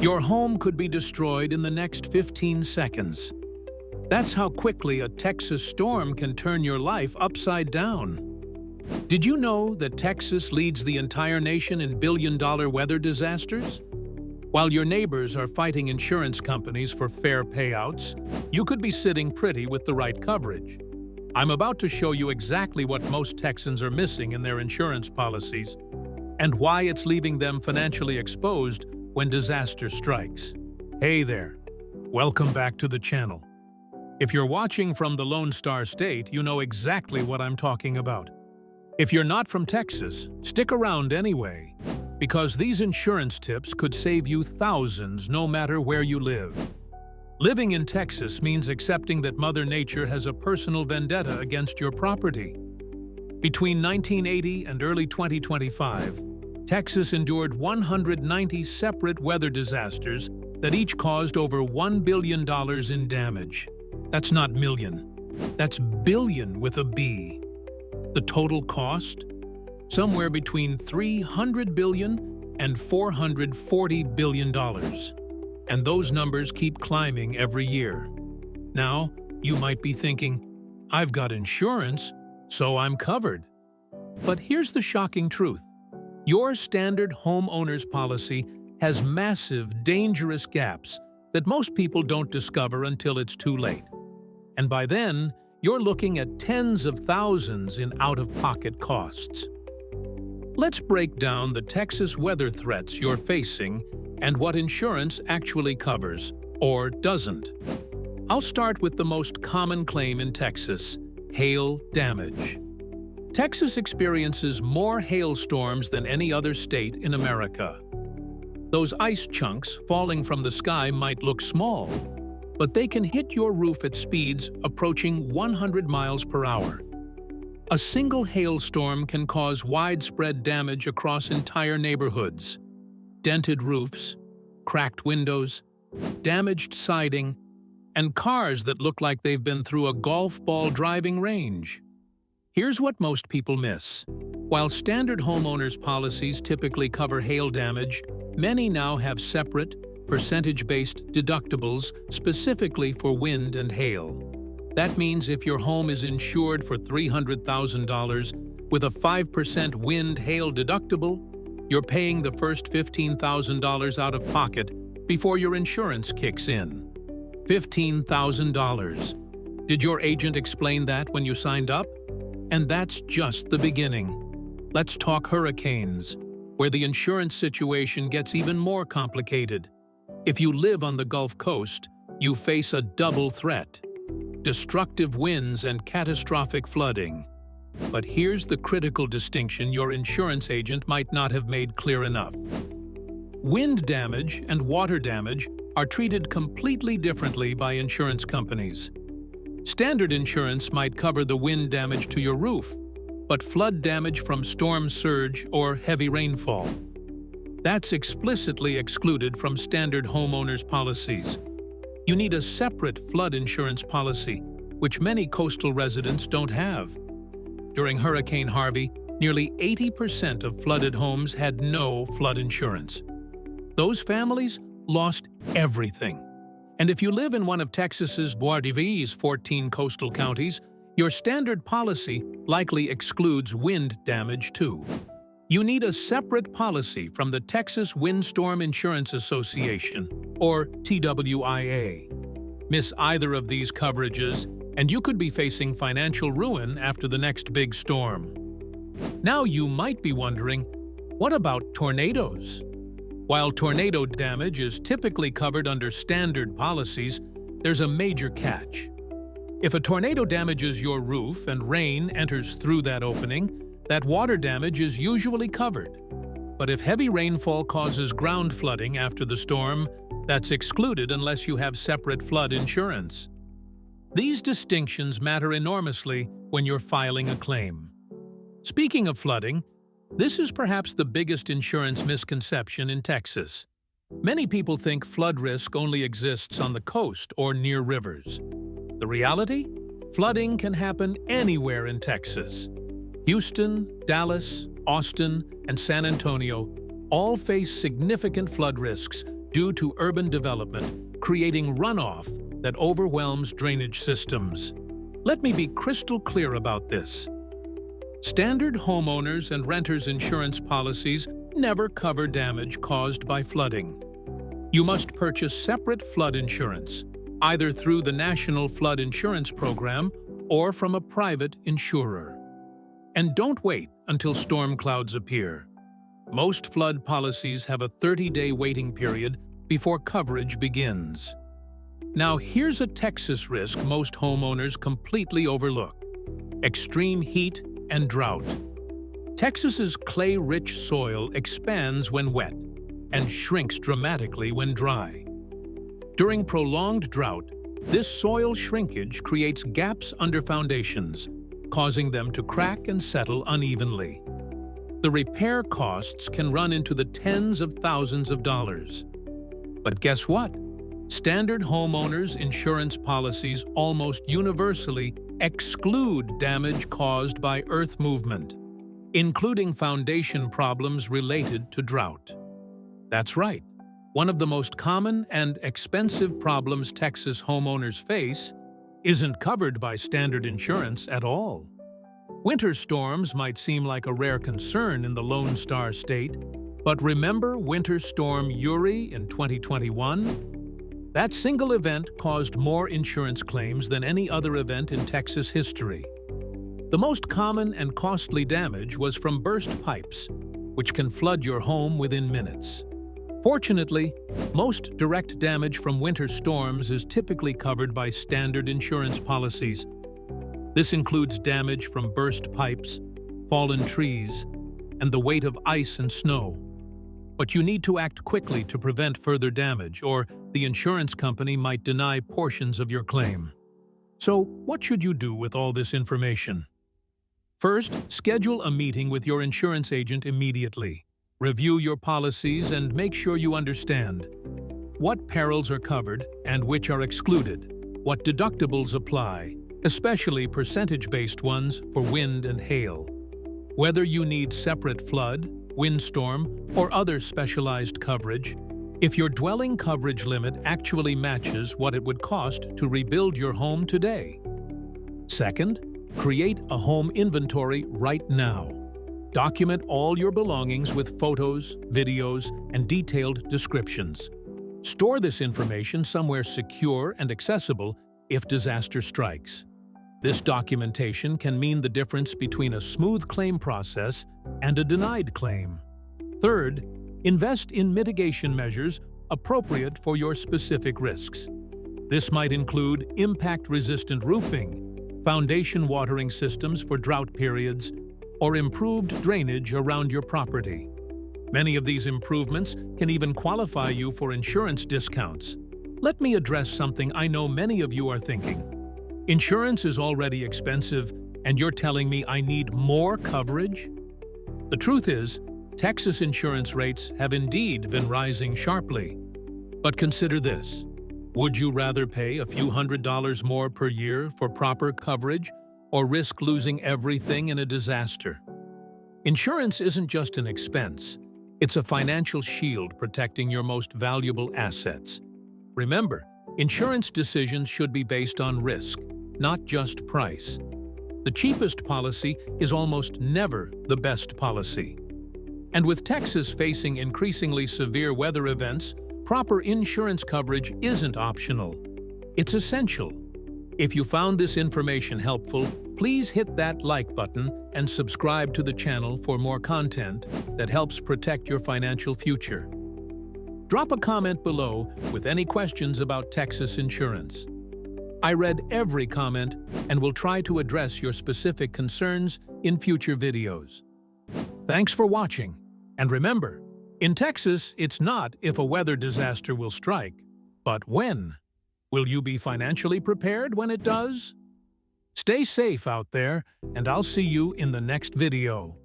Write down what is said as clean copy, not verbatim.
Your home could be destroyed in the next 15 seconds. That's how quickly a Texas storm can turn your life upside down. Did you know that Texas leads the entire nation in billion-dollar weather disasters? While your neighbors are fighting insurance companies for fair payouts, you could be sitting pretty with the right coverage. I'm about to show you exactly what most Texans are missing in their insurance policies and why it's leaving them financially exposed when disaster strikes. Hey there, welcome back to the channel. If you're watching from the Lone Star State, you know exactly what I'm talking about. If you're not from Texas, stick around anyway, because these insurance tips could save you thousands no matter where you live. Living in Texas means accepting that Mother Nature has a personal vendetta against your property. Between 1980 and early 2025, Texas endured 190 separate weather disasters that each caused over $1 billion in damage. That's not million, that's billion with a B. The total cost? Somewhere between $300 billion and $440 billion. And those numbers keep climbing every year. Now, you might be thinking, I've got insurance, so I'm covered. But here's the shocking truth. Your standard homeowner's policy has massive, dangerous gaps that most people don't discover until it's too late. And by then, you're looking at tens of thousands in out-of-pocket costs. Let's break down the Texas weather threats you're facing and what insurance actually covers, or doesn't. I'll start with the most common claim in Texas: hail damage. Texas experiences more hailstorms than any other state in America. Those ice chunks falling from the sky might look small, but they can hit your roof at speeds approaching 100 miles per hour. A single hailstorm can cause widespread damage across entire neighborhoods. Dented roofs, cracked windows, damaged siding, and cars that look like they've been through a golf ball driving range. Here's what most people miss. While standard homeowners' policies typically cover hail damage, many now have separate, percentage-based deductibles specifically for wind and hail. That means if your home is insured for $300,000 with a 5% wind-hail deductible, you're paying the first $15,000 out of pocket before your insurance kicks in. $15,000. Did your agent explain that when you signed up? And that's just the beginning. Let's talk hurricanes, where the insurance situation gets even more complicated. If you live on the Gulf Coast, you face a double threat: destructive winds and catastrophic flooding. But here's the critical distinction your insurance agent might not have made clear enough. Wind damage and water damage are treated completely differently by insurance companies. Standard insurance might cover the wind damage to your roof, but flood damage from storm surge or heavy rainfall. That's explicitly excluded from standard homeowners' policies. You need a separate flood insurance policy, which many coastal residents don't have. During Hurricane Harvey, nearly 80% of flooded homes had no flood insurance. Those families lost everything. And if you live in one of Texas's Boardevie's 14 coastal counties, your standard policy likely excludes wind damage too. You need a separate policy from the Texas Windstorm Insurance Association, or TWIA. Miss either of these coverages, and you could be facing financial ruin after the next big storm. Now you might be wondering, what about tornadoes? While tornado damage is typically covered under standard policies, there's a major catch. If a tornado damages your roof and rain enters through that opening, that water damage is usually covered. But if heavy rainfall causes ground flooding after the storm, that's excluded unless you have separate flood insurance. These distinctions matter enormously when you're filing a claim. Speaking of flooding, this is perhaps the biggest insurance misconception in Texas. Many people think flood risk only exists on the coast or near rivers. The reality? Flooding can happen anywhere in Texas. Houston, Dallas, Austin, and San Antonio all face significant flood risks due to urban development, creating runoff that overwhelms drainage systems. Let me be crystal clear about this. Standard homeowners and renters insurance policies never cover damage caused by flooding. You must purchase separate flood insurance, either through the National Flood Insurance Program or from a private insurer. And don't wait until storm clouds appear. Most flood policies have a 30-day waiting period before coverage begins. Now here's a Texas risk most homeowners completely overlook: extreme heat and drought. Texas's clay-rich soil expands when wet and shrinks dramatically when dry. During prolonged drought, this soil shrinkage creates gaps under foundations, causing them to crack and settle unevenly. The repair costs can run into the tens of thousands of dollars. But guess what? Standard homeowners' insurance policies almost universally exclude damage caused by earth movement, including foundation problems related to drought. That's right. One of the most common and expensive problems Texas homeowners face isn't covered by standard insurance at all. Winter storms might seem like a rare concern in the Lone Star State, but remember Winter Storm Uri in 2021? That single event caused more insurance claims than any other event in Texas history. The most common and costly damage was from burst pipes, which can flood your home within minutes. Fortunately, most direct damage from winter storms is typically covered by standard insurance policies. This includes damage from burst pipes, fallen trees, and the weight of ice and snow. But you need to act quickly to prevent further damage, or the insurance company might deny portions of your claim. So, what should you do with all this information? First, schedule a meeting with your insurance agent immediately. Review your policies and make sure you understand what perils are covered and which are excluded, what deductibles apply, especially percentage-based ones for wind and hail, whether you need separate flood, windstorm, or other specialized coverage, if your dwelling coverage limit actually matches what it would cost to rebuild your home today. Second, create a home inventory right now. Document all your belongings with photos, videos, and detailed descriptions. Store this information somewhere secure and accessible if disaster strikes. This documentation can mean the difference between a smooth claim process and a denied claim. Third, invest in mitigation measures appropriate for your specific risks. This might include impact-resistant roofing, foundation watering systems for drought periods, or improved drainage around your property. Many of these improvements can even qualify you for insurance discounts. Let me address something I know many of you are thinking. Insurance is already expensive, and you're telling me I need more coverage? The truth is, Texas insurance rates have indeed been rising sharply. But consider this. Would you rather pay a few $100s more per year for proper coverage, or risk losing everything in a disaster? Insurance isn't just an expense. It's a financial shield protecting your most valuable assets. Remember, insurance decisions should be based on risk, not just price. The cheapest policy is almost never the best policy. And with Texas facing increasingly severe weather events, proper insurance coverage isn't optional. It's essential. If you found this information helpful, please hit that like button and subscribe to the channel for more content that helps protect your financial future. Drop a comment below with any questions about Texas insurance. I read every comment and will try to address your specific concerns in future videos. Thanks for watching, and remember, in Texas, it's not if a weather disaster will strike, but when. Will you be financially prepared when it does? Stay safe out there, and I'll see you in the next video.